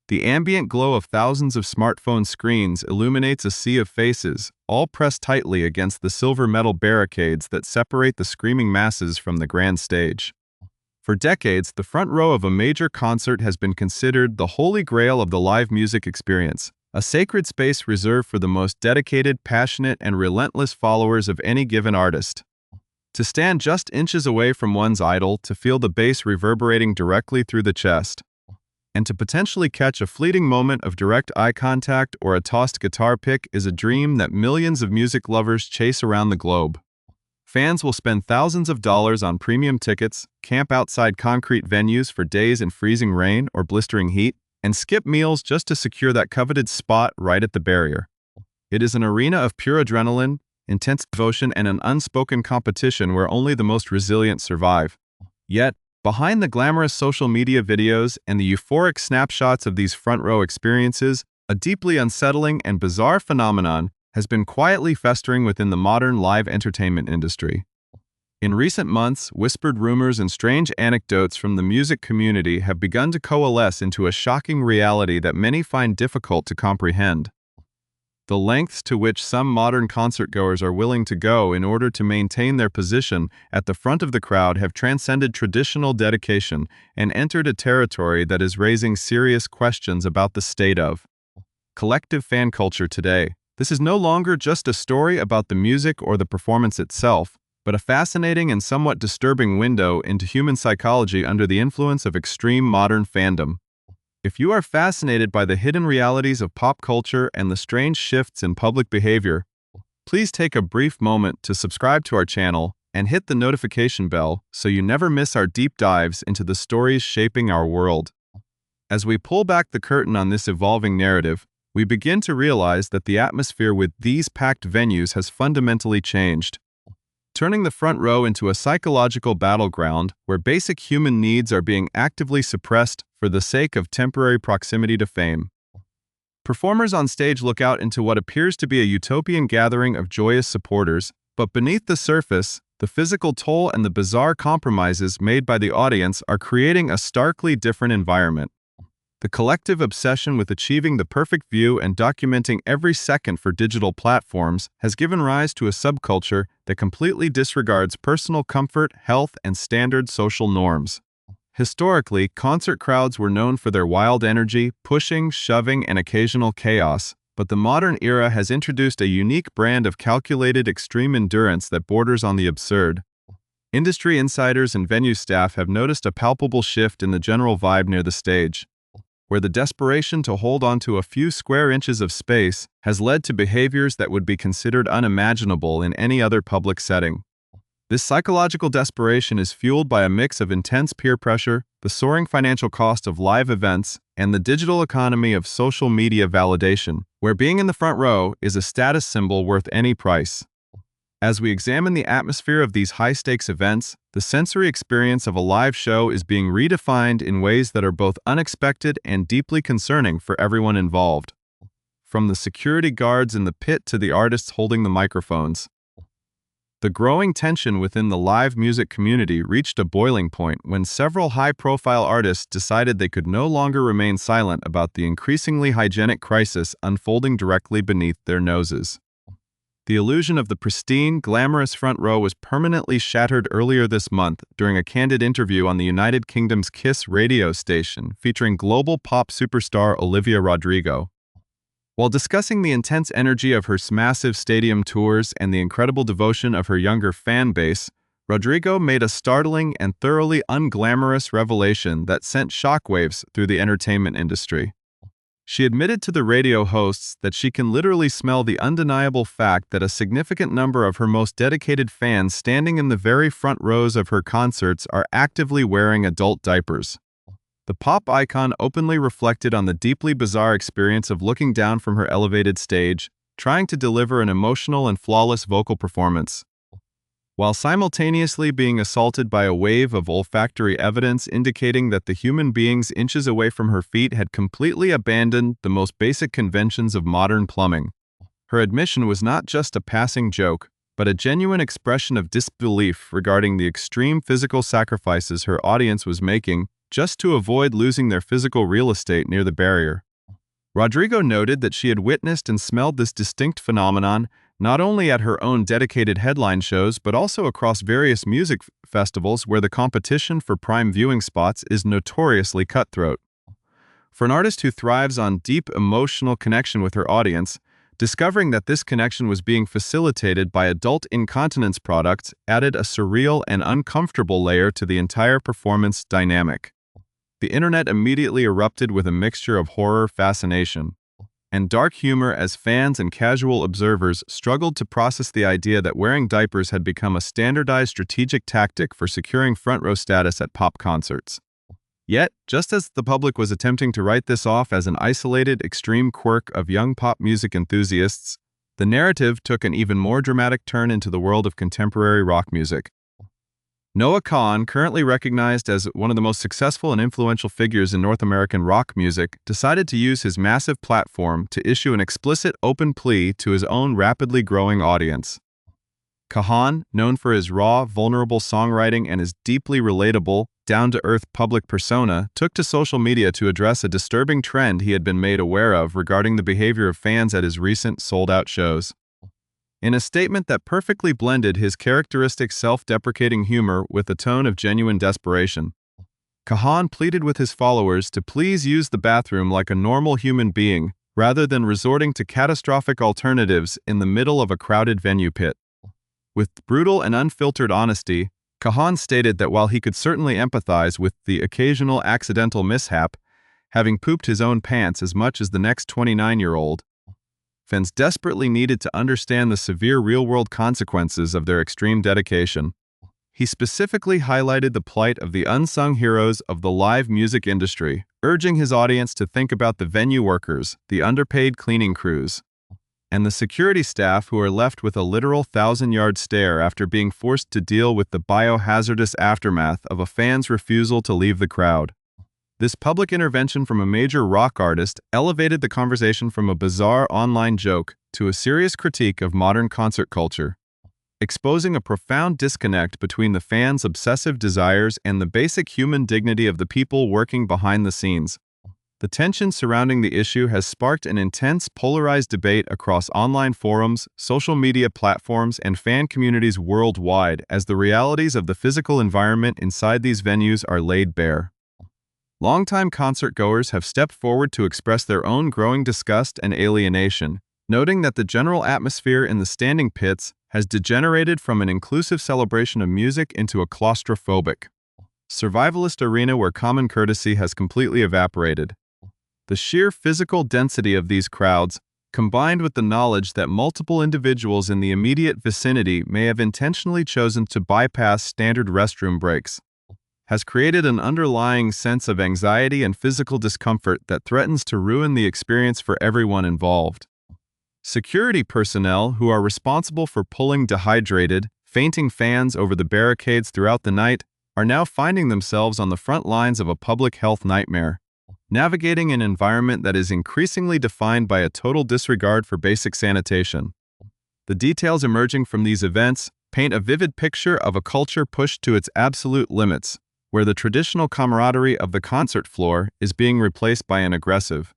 The ambient glow of thousands of smartphone screens illuminates a sea of faces, all pressed tightly against the silver metal barricades that separate the screaming masses from the grand stage. For decades, the front row of a major concert has been considered the holy grail of the live music experience, a sacred space reserved for the most dedicated, passionate, and relentless followers of any given artist. To stand just inches away from one's idol, to feel the bass reverberating directly through the chest, and to potentially catch a fleeting moment of direct eye contact or a tossed guitar pick is a dream that millions of music lovers chase around the globe. Fans will spend thousands of dollars on premium tickets, camp outside concrete venues for days in freezing rain or blistering heat, and skip meals just to secure that coveted spot right at the barrier. It is an arena of pure adrenaline, intense devotion, and an unspoken competition where only the most resilient survive. Yet, behind the glamorous social media videos and the euphoric snapshots of these front-row experiences, a deeply unsettling and bizarre phenomenon has been quietly festering within the modern live entertainment industry. In recent months, whispered rumors and strange anecdotes from the music community have begun to coalesce into a shocking reality that many find difficult to comprehend. The lengths to which some modern concertgoers are willing to go in order to maintain their position at the front of the crowd have transcended traditional dedication and entered a territory that is raising serious questions about the state of collective fan culture today. This is no longer just a story about the music or the performance itself, but a fascinating and somewhat disturbing window into human psychology under the influence of extreme modern fandom. If you are fascinated by the hidden realities of pop culture and the strange shifts in public behavior, please take a brief moment to subscribe to our channel and hit the notification bell so you never miss our deep dives into the stories shaping our world. As we pull back the curtain on this evolving narrative, we begin to realize that the atmosphere with these packed venues has fundamentally changed, turning the front row into a psychological battleground where basic human needs are being actively suppressed for the sake of temporary proximity to fame. Performers on stage look out into what appears to be a utopian gathering of joyous supporters, but beneath the surface, the physical toll and the bizarre compromises made by the audience are creating a starkly different environment. The collective obsession with achieving the perfect view and documenting every second for digital platforms has given rise to a subculture that completely disregards personal comfort, health, and standard social norms. Historically, concert crowds were known for their wild energy, pushing, shoving, and occasional chaos, but the modern era has introduced a unique brand of calculated extreme endurance that borders on the absurd. Industry insiders and venue staff have noticed a palpable shift in the general vibe near the stage, where the desperation to hold on to a few square inches of space has led to behaviors that would be considered unimaginable in any other public setting. This psychological desperation is fueled by a mix of intense peer pressure, the soaring financial cost of live events, and the digital economy of social media validation, where being in the front row is a status symbol worth any price. As we examine the atmosphere of these high-stakes events, the sensory experience of a live show is being redefined in ways that are both unexpected and deeply concerning for everyone involved. From the security guards in the pit to the artists holding the microphones, the growing tension within the live music community reached a boiling point when several high-profile artists decided they could no longer remain silent about the increasingly hygienic crisis unfolding directly beneath their noses. The illusion of the pristine, glamorous front row was permanently shattered earlier this month during a candid interview on the United Kingdom's Kiss radio station featuring global pop superstar Olivia Rodrigo. While discussing the intense energy of her massive stadium tours and the incredible devotion of her younger fan base, Rodrigo made a startling and thoroughly unglamorous revelation that sent shockwaves through the entertainment industry. She admitted to the radio hosts that she can literally smell the undeniable fact that a significant number of her most dedicated fans standing in the very front rows of her concerts are actively wearing adult diapers. The pop icon openly reflected on the deeply bizarre experience of looking down from her elevated stage, trying to deliver an emotional and flawless vocal performance, while simultaneously being assaulted by a wave of olfactory evidence indicating that the human beings inches away from her feet had completely abandoned the most basic conventions of modern plumbing. Her admission was not just a passing joke, but a genuine expression of disbelief regarding the extreme physical sacrifices her audience was making just to avoid losing their physical real estate near the barrier. Rodrigo noted that she had witnessed and smelled this distinct phenomenon not only at her own dedicated headline shows but also across various music festivals where the competition for prime viewing spots is notoriously cutthroat. For an artist who thrives on deep emotional connection with her audience, discovering that this connection was being facilitated by adult incontinence products added a surreal and uncomfortable layer to the entire performance dynamic. The internet immediately erupted with a mixture of horror, fascination, and dark humor as fans and casual observers struggled to process the idea that wearing diapers had become a standardized strategic tactic for securing front-row status at pop concerts. Yet, just as the public was attempting to write this off as an isolated, extreme quirk of young pop music enthusiasts, the narrative took an even more dramatic turn into the world of contemporary rock music. Noah Kahan, currently recognized as one of the most successful and influential figures in North American rock music, decided to use his massive platform to issue an explicit open plea to his own rapidly growing audience. Kahan, known for his raw, vulnerable songwriting and his deeply relatable, down-to-earth public persona, took to social media to address a disturbing trend he had been made aware of regarding the behavior of fans at his recent sold-out shows. In a statement that perfectly blended his characteristic self-deprecating humor with a tone of genuine desperation, Kahan pleaded with his followers to please use the bathroom like a normal human being rather than resorting to catastrophic alternatives in the middle of a crowded venue pit. With brutal and unfiltered honesty, Kahan stated that while he could certainly empathize with the occasional accidental mishap, having pooped his own pants as much as the next 29-year-old, fans desperately needed to understand the severe real-world consequences of their extreme dedication. He specifically highlighted the plight of the unsung heroes of the live music industry, urging his audience to think about the venue workers, the underpaid cleaning crews, and the security staff who are left with a literal 1,000-yard stare after being forced to deal with the biohazardous aftermath of a fan's refusal to leave the crowd. This public intervention from a major rock artist elevated the conversation from a bizarre online joke to a serious critique of modern concert culture, exposing a profound disconnect between the fans' obsessive desires and the basic human dignity of the people working behind the scenes. The tension surrounding the issue has sparked an intense, polarized debate across online forums, social media platforms, and fan communities worldwide as the realities of the physical environment inside these venues are laid bare. Longtime concert-goers have stepped forward to express their own growing disgust and alienation, noting that the general atmosphere in the standing pits has degenerated from an inclusive celebration of music into a claustrophobic, survivalist arena where common courtesy has completely evaporated. The sheer physical density of these crowds, combined with the knowledge that multiple individuals in the immediate vicinity may have intentionally chosen to bypass standard restroom breaks, has created an underlying sense of anxiety and physical discomfort that threatens to ruin the experience for everyone involved. Security personnel who are responsible for pulling dehydrated, fainting fans over the barricades throughout the night are now finding themselves on the front lines of a public health nightmare, navigating an environment that is increasingly defined by a total disregard for basic sanitation. The details emerging from these events paint a vivid picture of a culture pushed to its absolute limits, where the traditional camaraderie of the concert floor is being replaced by an aggressive,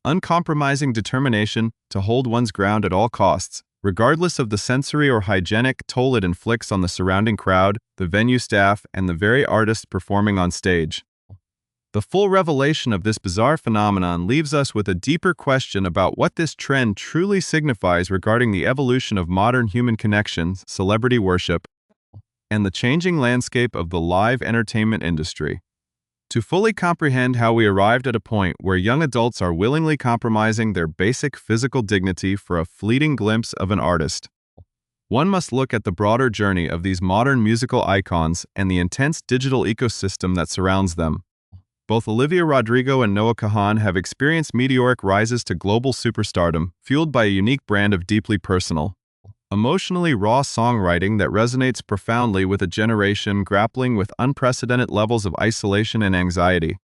uncompromising determination to hold one's ground at all costs, regardless of the sensory or hygienic toll it inflicts on the surrounding crowd, the venue staff, and the very artists performing on stage. The full revelation of this bizarre phenomenon leaves us with a deeper question about what this trend truly signifies regarding the evolution of modern human connections, celebrity worship, and the changing landscape of the live entertainment industry. To fully comprehend how we arrived at a point where young adults are willingly compromising their basic physical dignity for a fleeting glimpse of an artist, one must look at the broader journey of these modern musical icons and the intense digital ecosystem that surrounds them. Both Olivia Rodrigo and Noah Kahan have experienced meteoric rises to global superstardom, fueled by a unique brand of deeply personal, emotionally raw songwriting that resonates profoundly with a generation grappling with unprecedented levels of isolation and anxiety.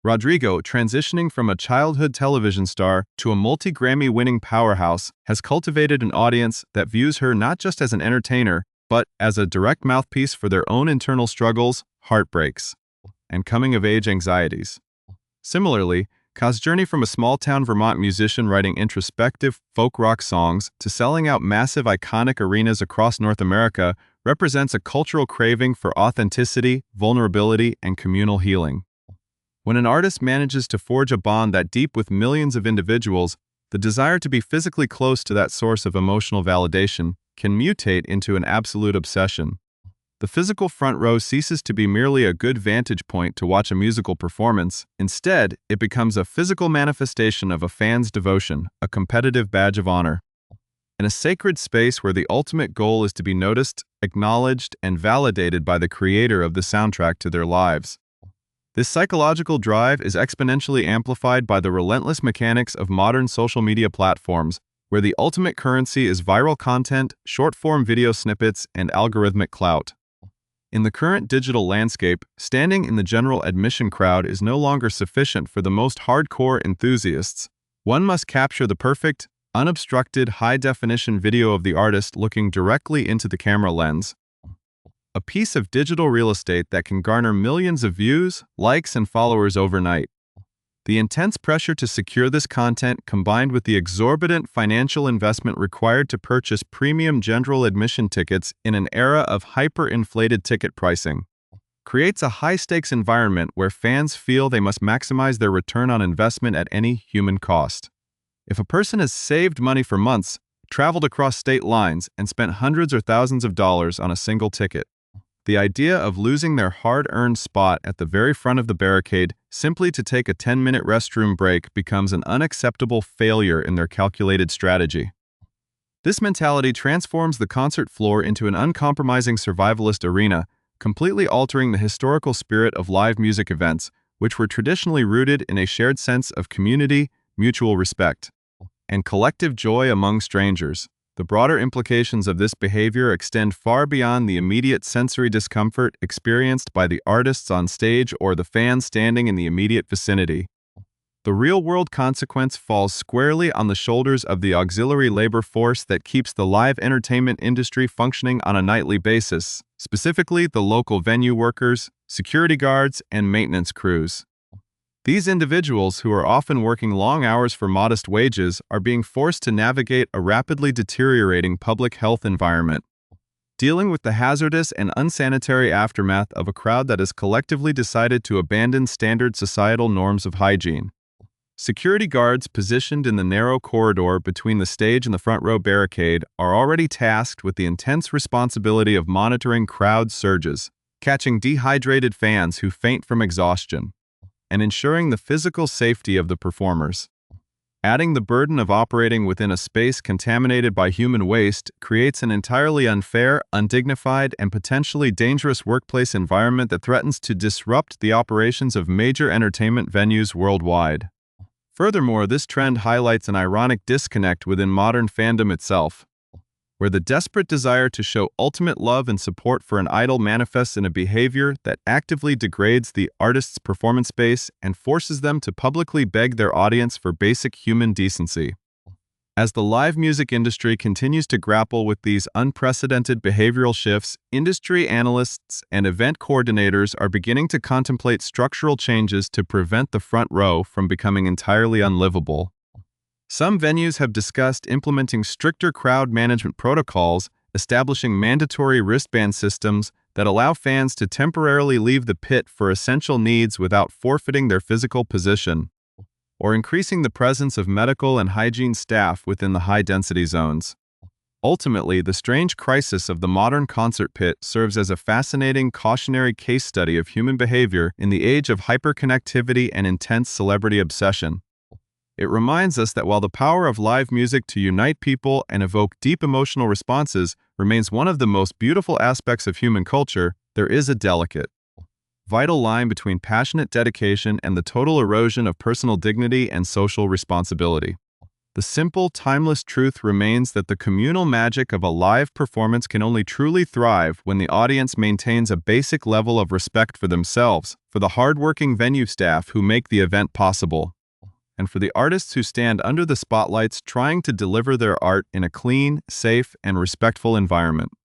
Rodrigo, transitioning from a childhood television star to a multi-Grammy-winning powerhouse, has cultivated an audience that views her not just as an entertainer, but as a direct mouthpiece for their own internal struggles, heartbreaks, and coming-of-age anxieties. Similarly, Ka's journey from a small-town Vermont musician writing introspective folk rock songs to selling out massive iconic arenas across North America represents a cultural craving for authenticity, vulnerability, and communal healing. When an artist manages to forge a bond that deep with millions of individuals, the desire to be physically close to that source of emotional validation can mutate into an absolute obsession. The physical front row ceases to be merely a good vantage point to watch a musical performance. Instead, it becomes a physical manifestation of a fan's devotion, a competitive badge of honor. In a sacred space where the ultimate goal is to be noticed, acknowledged, and validated by the creator of the soundtrack to their lives. This psychological drive is exponentially amplified by the relentless mechanics of modern social media platforms, where the ultimate currency is viral content, short-form video snippets, and algorithmic clout. In the current digital landscape, standing in the general admission crowd is no longer sufficient for the most hardcore enthusiasts. One must capture the perfect, unobstructed, high-definition video of the artist looking directly into the camera lens. A piece of digital real estate that can garner millions of views, likes, and followers overnight. The intense pressure to secure this content, combined with the exorbitant financial investment required to purchase premium general admission tickets in an era of hyper-inflated ticket pricing, creates a high-stakes environment where fans feel they must maximize their return on investment at any human cost. If a person has saved money for months, traveled across state lines, and spent hundreds or thousands of dollars on a single ticket, the idea of losing their hard-earned spot at the very front of the barricade simply to take a 10-minute restroom break becomes an unacceptable failure in their calculated strategy. This mentality transforms the concert floor into an uncompromising survivalist arena, completely altering the historical spirit of live music events, which were traditionally rooted in a shared sense of community, mutual respect, and collective joy among strangers. The broader implications of this behavior extend far beyond the immediate sensory discomfort experienced by the artists on stage or the fans standing in the immediate vicinity. The real-world consequence falls squarely on the shoulders of the auxiliary labor force that keeps the live entertainment industry functioning on a nightly basis, specifically the local venue workers, security guards, and maintenance crews. These individuals, who are often working long hours for modest wages, are being forced to navigate a rapidly deteriorating public health environment, dealing with the hazardous and unsanitary aftermath of a crowd that has collectively decided to abandon standard societal norms of hygiene. Security guards positioned in the narrow corridor between the stage and the front row barricade are already tasked with the intense responsibility of monitoring crowd surges, catching dehydrated fans who faint from exhaustion, and ensuring the physical safety of the performers. Adding the burden of operating within a space contaminated by human waste creates an entirely unfair, undignified, and potentially dangerous workplace environment that threatens to disrupt the operations of major entertainment venues worldwide. Furthermore, this trend highlights an ironic disconnect within modern fandom itself, where the desperate desire to show ultimate love and support for an idol manifests in a behavior that actively degrades the artist's performance space and forces them to publicly beg their audience for basic human decency. As the live music industry continues to grapple with these unprecedented behavioral shifts, industry analysts and event coordinators are beginning to contemplate structural changes to prevent the front row from becoming entirely unlivable. Some venues have discussed implementing stricter crowd management protocols, establishing mandatory wristband systems that allow fans to temporarily leave the pit for essential needs without forfeiting their physical position, or increasing the presence of medical and hygiene staff within the high-density zones. Ultimately, the strange crisis of the modern concert pit serves as a fascinating cautionary case study of human behavior in the age of hyperconnectivity and intense celebrity obsession. It reminds us that while the power of live music to unite people and evoke deep emotional responses remains one of the most beautiful aspects of human culture, there is a delicate, vital line between passionate dedication and the total erosion of personal dignity and social responsibility. The simple, timeless truth remains that the communal magic of a live performance can only truly thrive when the audience maintains a basic level of respect for themselves, for the hardworking venue staff who make the event possible, and for the artists who stand under the spotlights trying to deliver their art in a clean, safe, and respectful environment.